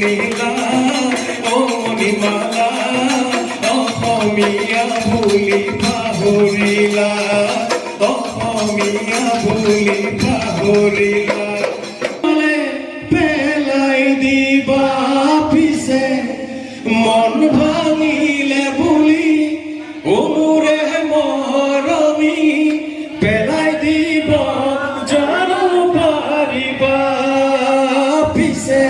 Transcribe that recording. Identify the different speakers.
Speaker 1: নীলা ও মণিমালা অসমীয়া বুলি পাহৰিলা অসমীয়া বুলি পাহৰিলা পেলাই দিবা পিছে মন ভাঙিলে বুলি ওমোৰে মৰমী পেলাই দিব জানো পাৰিবা পিছে